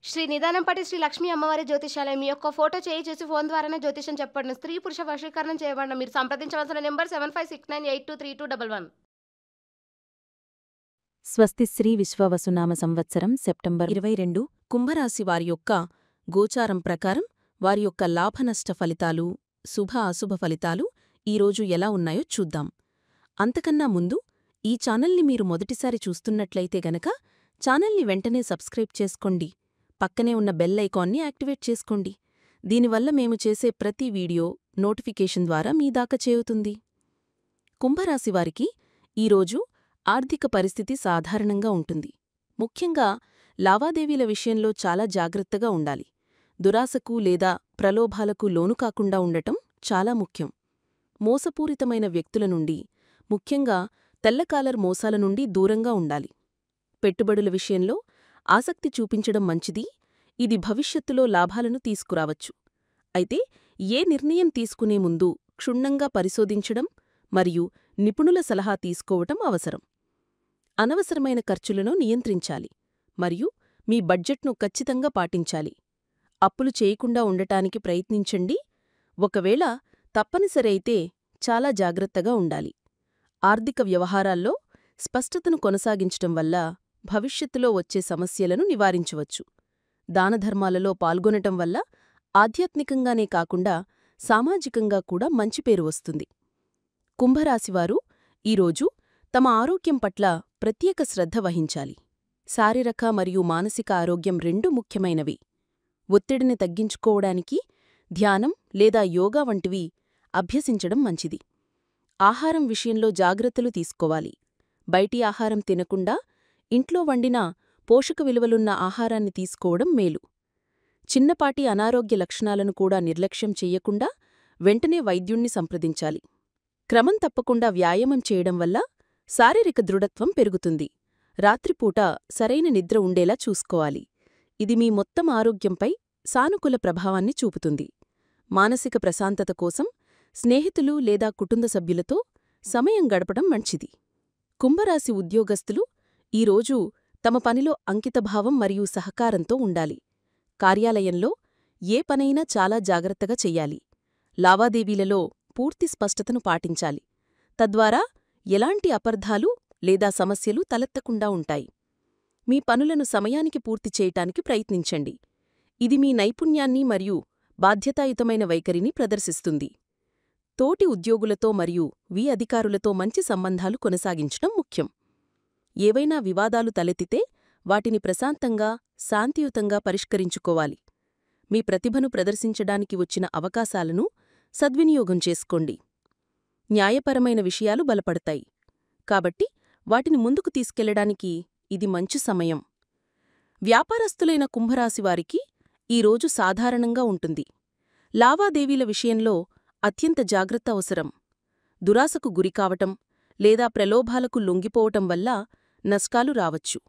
శ్రీ నిదానంపాటి శ్రీ లక్ష్మీ అమ్మవారి జ్యోతిష్యాలయం. మీ యొక్క ఫోటో చేసి ఫోను ద్వారానే జ్యోతిష్యం చెప్పబడును. స్త్రీ, పురుష వశీకరణం చేయబడును. మీరు సంప్రదించవలసిన నంబర్ 7569823211. స్వస్తి శ్రీ విశ్వవసునామ సంవత్సరం సెప్టెంబర్ 22 కుంభరాశి వారి యొక్క గోచారం ప్రకారం వారి యొక్క లాభనష్ట ఫలితాలు, శుభ అశుభ ఫలితాలు ఈరోజు ఎలా ఉన్నాయో చూద్దాం. అంతకన్నా ముందు ఈ ఛానల్ని మీరు మొదటిసారి చూస్తున్నట్లయితే గనక ఛానల్ని వెంటనే సబ్స్క్రైబ్ చేసుకోండి. పక్కనే ఉన్న బెల్ ఐకాన్ని యాక్టివేట్ చేసుకోండి. దీనివల్ల మేము చేసే ప్రతి వీడియో నోటిఫికేషన్ ద్వారా మీ దాకా చేరుతుంది. కుంభరాశివారికి ఈరోజు ఆర్థిక పరిస్థితి సాధారణంగా ఉంటుంది. ముఖ్యంగా లావాదేవీల విషయంలో చాలా జాగ్రత్తగా ఉండాలి. దురాశకు లేదా ప్రలోభాలకు లోనుకాకుండా ఉండటం చాలా ముఖ్యం. మోసపూరితమైన వ్యక్తుల నుండి, ముఖ్యంగా తెల్లకాలర్ మోసాల నుండి దూరంగా ఉండాలి. పెట్టుబడుల విషయంలో ఆసక్తి చూపించడం మంచిది. ఇది భవిష్యత్తులో లాభాలను తీసుకురావచ్చు. అయితే ఏ నిర్ణయం తీసుకునే ముందు క్షుణ్ణంగా పరిశోధించడం మరియు నిపుణుల సలహా తీసుకోవటం అవసరం. అనవసరమైన ఖర్చులను నియంత్రించాలి మరియు మీ బడ్జెట్ను ఖచ్చితంగా పాటించాలి. అప్పులు చేయకుండా ఉండటానికి ప్రయత్నించండి. ఒకవేళ తప్పనిసరి అయితే చాలా జాగ్రత్తగా ఉండాలి. ఆర్థిక వ్యవహారాల్లో స్పష్టతను కొనసాగించటం వల్ల భవిష్యత్తులో వచ్చే సమస్యలను నివారించవచ్చు. దానధర్మాలలో పాల్గొనటం వల్ల ఆధ్యాత్మికంగానే కాకుండా సామాజికంగా కూడా మంచి పేరు వస్తుంది. కుంభరాశివారు ఈరోజు తమ ఆరోగ్యం పట్ల ప్రత్యేక శ్రద్ధ వహించాలి. శారీరక మరియు మానసిక ఆరోగ్యం రెండూ ముఖ్యమైనవి. ఒత్తిడిని తగ్గించుకోవడానికి ధ్యానం లేదా యోగా వంటివి అభ్యసించడం మంచిది. ఆహారం విషయంలో జాగ్రత్తలు తీసుకోవాలి. బయటి ఆహారం తినకుండా ఇంట్లో వండిన పోషక విలువలున్న ఆహారాన్ని తీసుకోవడం మేలు. చిన్నపాటి అనారోగ్య లక్షణాలను కూడా నిర్లక్ష్యం చెయ్యకుండా వెంటనే వైద్యుణ్ణి సంప్రదించాలి. క్రమం తప్పకుండా వ్యాయామం చేయడం వల్ల శారీరక దృఢత్వం పెరుగుతుంది. రాత్రిపూట సరైన నిద్ర ఉండేలా చూసుకోవాలి. ఇది మీ మొత్తం ఆరోగ్యంపై సానుకూల ప్రభావాన్ని చూపుతుంది. మానసిక ప్రశాంతత కోసం స్నేహితులు లేదా కుటుంబ సభ్యులతో సమయం గడపడం మంచిది. కుంభరాశి ఉద్యోగస్తులు ఈరోజు తమ పనిలో అంకితభావం మరియు సహకారంతో ఉండాలి. కార్యాలయంలో ఏ పనైనా చాలా జాగ్రత్తగా చెయ్యాలి. లావాదేవీలలో పూర్తి స్పష్టతను పాటించాలి. తద్వారా ఎలాంటి అపార్థాలు లేదా సమస్యలు తలెత్తకుండా ఉంటాయి. మీ పనులను సమయానికి పూర్తి చేయటానికి ప్రయత్నించండి. ఇది మీ నైపుణ్యాన్ని మరియు బాధ్యతాయుతమైన వైఖరిని ప్రదర్శిస్తుంది. తోటి ఉద్యోగులతో మరియు అధికారులతో మంచి సంబంధాలు కొనసాగించడం ముఖ్యం. ఏవైనా వివాదాలు తలెత్తితే వాటిని ప్రశాంతంగా, శాంతియుతంగా పరిష్కరించుకోవాలి. మీ ప్రతిభను ప్రదర్శించడానికి వచ్చిన అవకాశాలను సద్వినియోగం చేసుకోండి. న్యాయపరమైన విషయాలు బలపడతాయి. కాబట్టి వాటిని ముందుకు తీసుకెళ్లడానికి ఇది మంచి సమయం. వ్యాపారస్తులైన కుంభరాశివారికి ఈరోజు సాధారణంగా ఉంటుంది. లావాదేవీల విషయంలో అత్యంత జాగ్రత్త అవసరం. దురాశకు గురికావటం లేదా ప్రలోభాలకు లొంగిపోవటం వల్ల నష్టాలు రావచ్చు.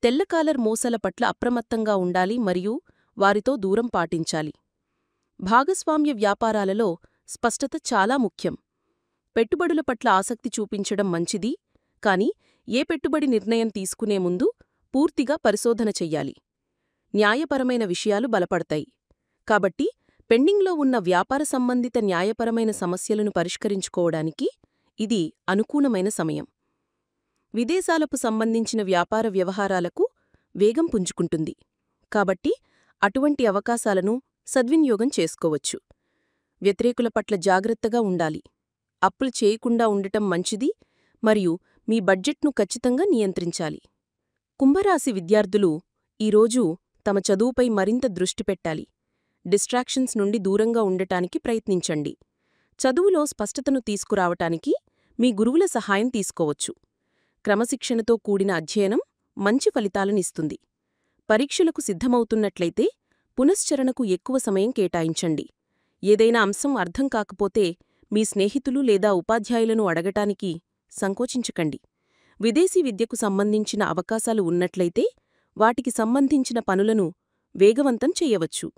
తెల్లకాలర్ మోసల పట్ల అప్రమత్తంగా ఉండాలి మరియు వారితో దూరం పాటించాలి. భాగస్వామ్య వ్యాపారాలలో స్పష్టత చాలా ముఖ్యం. పెట్టుబడుల పట్ల ఆసక్తి చూపించడం మంచిది, కాని ఏ పెట్టుబడి నిర్ణయం తీసుకునే ముందు పూర్తిగా పరిశోధన చెయ్యాలి. న్యాయపరమైన విషయాలు బలపడతాయి. కాబట్టి పెండింగ్లో ఉన్న వ్యాపార సంబంధిత న్యాయపరమైన సమస్యలను పరిష్కరించుకోవడానికి ఇది అనుకూలమైన సమయం. విదేశాలకు సంబంధించిన వ్యాపార వ్యవహారాలకు వేగం పుంజుకుంటుంది. కాబట్టి అటువంటి అవకాశాలను సద్వినియోగం చేసుకోవచ్చు. వ్యతిరేకుల పట్ల జాగ్రత్తగా ఉండాలి. అప్పులు చేయకుండా ఉండటం మంచిది మరియు మీ బడ్జెట్ను ఖచ్చితంగా నియంత్రించాలి. కుంభరాశి విద్యార్థులు ఈరోజు తమ చదువుపై మరింత దృష్టి పెట్టాలి. డిస్ట్రాక్షన్స్ నుండి దూరంగా ఉండటానికి ప్రయత్నించండి. చదువులో స్పష్టతను తీసుకురావటానికి మీ గురువుల సహాయం తీసుకోవచ్చు. క్రమశిక్షణతో కూడిన అధ్యయనం మంచి ఫలితాలనిస్తుంది. పరీక్షలకు సిద్ధమవుతున్నట్లయితే పునశ్చరణకు ఎక్కువ సమయం కేటాయించండి. ఏదైనా అంశం అర్థం కాకపోతే మీ స్నేహితులు లేదా ఉపాధ్యాయులను అడగటానికి సంకోచించకండి. విదేశీ విద్యకు సంబంధించిన అవకాశాలు ఉన్నట్లయితే వాటికి సంబంధించిన పనులను వేగవంతం చెయ్యవచ్చు.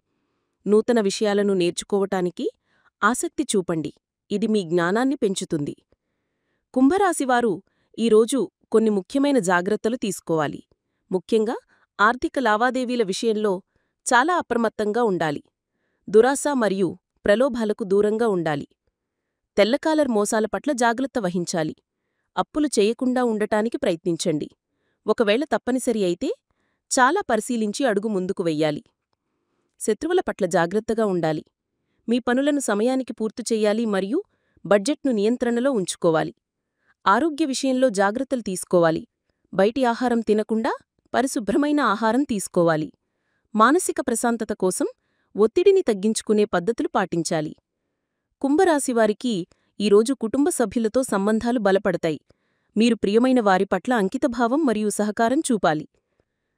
నూతన విషయాలను నేర్చుకోవటానికి ఆసక్తి చూపండి. ఇది మీ జ్ఞానాన్ని పెంచుతుంది. కుంభరాశివారు ఈరోజు కొన్ని ముఖ్యమైన జాగ్రత్తలు తీసుకోవాలి. ముఖ్యంగా ఆర్థిక లావాదేవీల విషయంలో చాలా అప్రమత్తంగా ఉండాలి. దురాశ మరియు ప్రలోభాలకు దూరంగా ఉండాలి. తెల్లకాలర్ మోసాల పట్ల జాగ్రత్త వహించాలి. అప్పులు చేయకుండా ఉండటానికి ప్రయత్నించండి. ఒకవేళ తప్పనిసరి అయితే చాలా పరిశీలించి అడుగు ముందుకు వెయ్యాలి. శత్రువుల పట్ల జాగ్రత్తగా ఉండాలి. మీ పనులను సమయానికి పూర్తి చెయ్యాలి మరియు బడ్జెట్ను నియంత్రణలో ఉంచుకోవాలి. ఆరోగ్య విషయంలో జాగ్రత్తలు తీసుకోవాలి. బయటి ఆహారం తినకుండా పరిశుభ్రమైన ఆహారం తీసుకోవాలి. మానసిక ప్రశాంతత కోసం ఒత్తిడిని తగ్గించుకునే పద్ధతులు పాటించాలి. కుంభరాశివారికి ఈరోజు కుటుంబ సభ్యులతో సంబంధాలు బలపడతాయి. మీరు ప్రియమైన వారి పట్ల అంకితభావం మరియు సహకారం చూపాలి.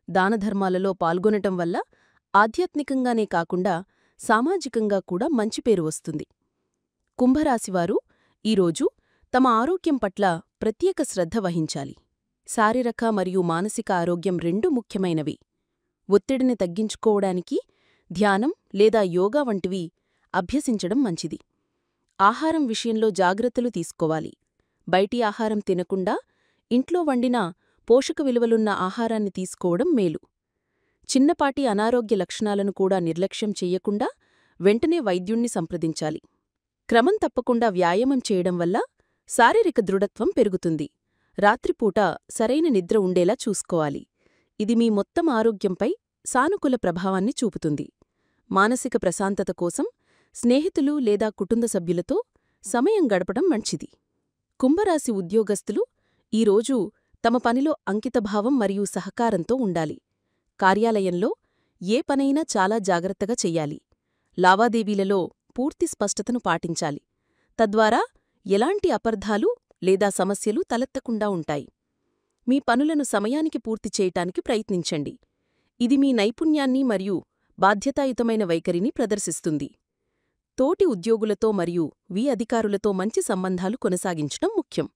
దానధర్మాలలో పాల్గొనటం వల్ల ఆధ్యాత్మికంగానే కాకుండా సామాజికంగా కూడా మంచి పేరు వస్తుంది. కుంభరాశివారు ఈరోజు తమ ఆరోగ్యం పట్ల ప్రత్యేక శ్రద్ధ వహించాలి. శారీరక మరియు మానసిక ఆరోగ్యం రెండూ ముఖ్యమైనవి. ఒత్తిడిని తగ్గించుకోవడానికి ధ్యానం లేదా యోగా వంటివి అభ్యసించడం మంచిది. ఆహారం విషయంలో జాగ్రత్తలు తీసుకోవాలి. బయటి ఆహారం తినకుండా ఇంట్లో వండిన పోషక విలువలున్న ఆహారాన్ని తీసుకోవడం మేలు. చిన్నపాటి అనారోగ్య లక్షణాలను కూడా నిర్లక్ష్యం చెయ్యకుండా వెంటనే వైద్యుణ్ణి సంప్రదించాలి. క్రమం తప్పకుండా వ్యాయామం చేయడం వల్ల శారీరక దృఢత్వం పెరుగుతుంది. రాత్రిపూట సరైన నిద్ర ఉండేలా చూసుకోవాలి. ఇది మీ మొత్తం ఆరోగ్యంపై సానుకూల ప్రభావాన్ని చూపుతుంది. మానసిక ప్రశాంతత కోసం స్నేహితులు లేదా కుటుంబ సభ్యులతో సమయం గడపడం మంచిది. కుంభరాశి ఉద్యోగస్తులు ఈరోజు తమ పనిలో అంకితభావం మరియు సహకారంతో ఉండాలి. కార్యాలయంలో ఏ పనైనా చాలా జాగ్రత్తగా చెయ్యాలి. లావాదేవీలలో పూర్తి స్పష్టతను పాటించాలి. తద్వారా ఎలాంటి అపార్థాలు లేదా సమస్యలు తలెత్తకుండా ఉంటాయి. మీ పనులను సమయానికి పూర్తి చేయటానికి ప్రయత్నించండి. ఇది మీ నైపుణ్యాన్ని మరియు బాధ్యతాయుతమైన వైఖరిని ప్రదర్శిస్తుంది. తోటి ఉద్యోగులతో మరియు అధికారులతో మంచి సంబంధాలు కొనసాగించడం ముఖ్యం.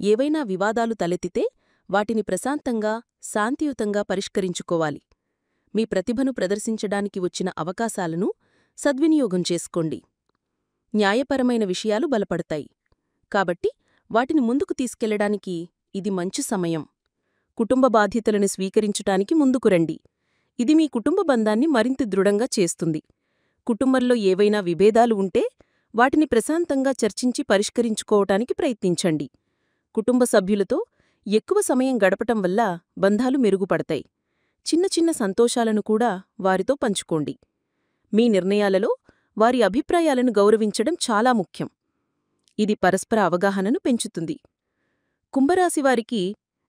ఏవైనా వివాదాలు తలెత్తితే వాటిని ప్రశాంతంగా, శాంతియుతంగా పరిష్కరించుకోవాలి. మీ ప్రతిభను ప్రదర్శించడానికి వచ్చిన అవకాశాలను సద్వినియోగం చేసుకోండి. న్యాయపరమైన విషయాలు బలపడతాయి. కాబట్టి వాటిని ముందుకు తీసుకెళ్లడానికి ఇది మంచి సమయం. కుటుంబ బాధ్యతలను స్వీకరించటానికి ముందుకు రండి. ఇది మీ కుటుంబ బంధాన్ని మరింత దృఢంగా చేస్తుంది. కుటుంబంలో ఏవైనా విభేదాలు ఉంటే వాటిని ప్రశాంతంగా చర్చించి పరిష్కరించుకోవటానికి ప్రయత్నించండి. కుటుంబ సభ్యులతో ఎక్కువ సమయం గడపటం వల్ల బంధాలు మెరుగుపడతాయి. చిన్న చిన్న సంతోషాలను కూడా వారితో పంచుకోండి. మీ నిర్ణయాలలో వారి అభిప్రాయాలను గౌరవించడం చాలా ముఖ్యం. ఇది పరస్పర అవగాహనను పెంచుతుంది. కుంభరాశివారికి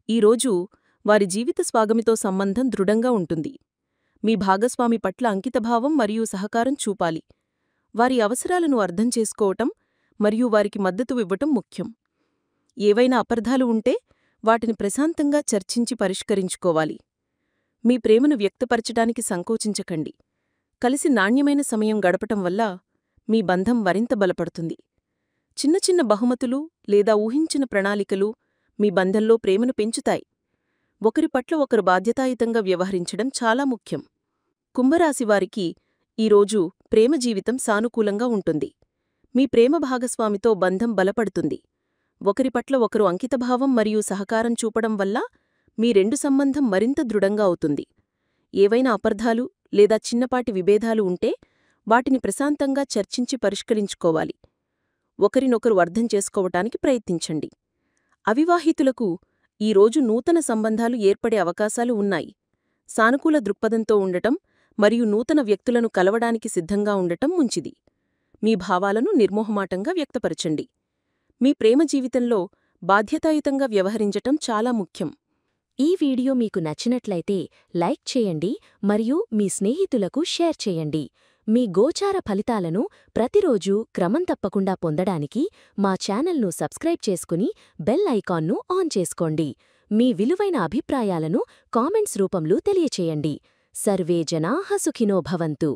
ఈరోజు వారి జీవిత స్వాగమితో సంబంధం దృఢంగా ఉంటుంది. మీ భాగస్వామి పట్ల అంకితభావం మరియు సహకారం చూపాలి. వారి అవసరాలను అర్థం చేసుకోవటం మరియు వారికి మద్దతు ఇవ్వటం ముఖ్యం. ఏవైనా అపార్థాలు ఉంటే వాటిని ప్రశాంతంగా చర్చించి పరిష్కరించుకోవాలి. మీ ప్రేమను వ్యక్తపరచడానికి సంకోచించకండి. కలిసి నాణ్యమైన సమయం గడపటం వల్ల మీ బంధం మరింత బలపడుతుంది. చిన్న చిన్న బహుమతులు లేదా ఊహించిన ప్రణాళికలు మీ బంధంలో ప్రేమను పెంచుతాయి. ఒకరి పట్ల ఒకరు బాధ్యతాయుతంగా వ్యవహరించడం చాలా ముఖ్యం. కుంభరాశివారికి ఈరోజు ప్రేమ జీవితం సానుకూలంగా ఉంటుంది. మీ ప్రేమ భాగస్వామితో బంధం బలపడుతుంది. ఒకరి పట్ల ఒకరు అంకితభావం మరియు సహకారం చూపడం వల్ల మీ రెండు సంబంధం మరింత దృఢంగా అవుతుంది. ఏవైనా అపార్థాలు లేదా చిన్నపాటి విభేదాలు ఉంటే వాటిని ప్రశాంతంగా చర్చించి పరిష్కరించుకోవాలి. ఒకరినొకరు అర్థం చేసుకోవటానికి ప్రయత్నించండి. అవివాహితులకు ఈరోజు నూతన సంబంధాలు ఏర్పడే అవకాశాలు ఉన్నాయి. సానుకూల దృక్పథంతో ఉండటం మరియు నూతన వ్యక్తులను కలవడానికి సిద్ధంగా ఉండటం మంచిది. మీ భావాలను నిర్మోహమాటంగా వ్యక్తపరచండి. మీ ప్రేమ జీవితంలో బాధ్యతాయుతంగా వ్యవహరించటం చాలా ముఖ్యం. ఈ వీడియో మీకు నచ్చినట్లయితే లైక్ చేయండి మరియు మీ స్నేహితులకు షేర్ చేయండి. మీ గోచార ఫలితాలను ప్రతిరోజూ క్రమం తప్పకుండా పొందడానికి మా ఛానల్ను సబ్స్క్రైబ్ చేసుకుని బెల్ ఐకాన్ను ఆన్ చేసుకోండి. మీ విలువైన అభిప్రాయాలను కామెంట్స్ రూపంలో తెలియచేయండి. సర్వే జనాః సుఖినో భవంతు.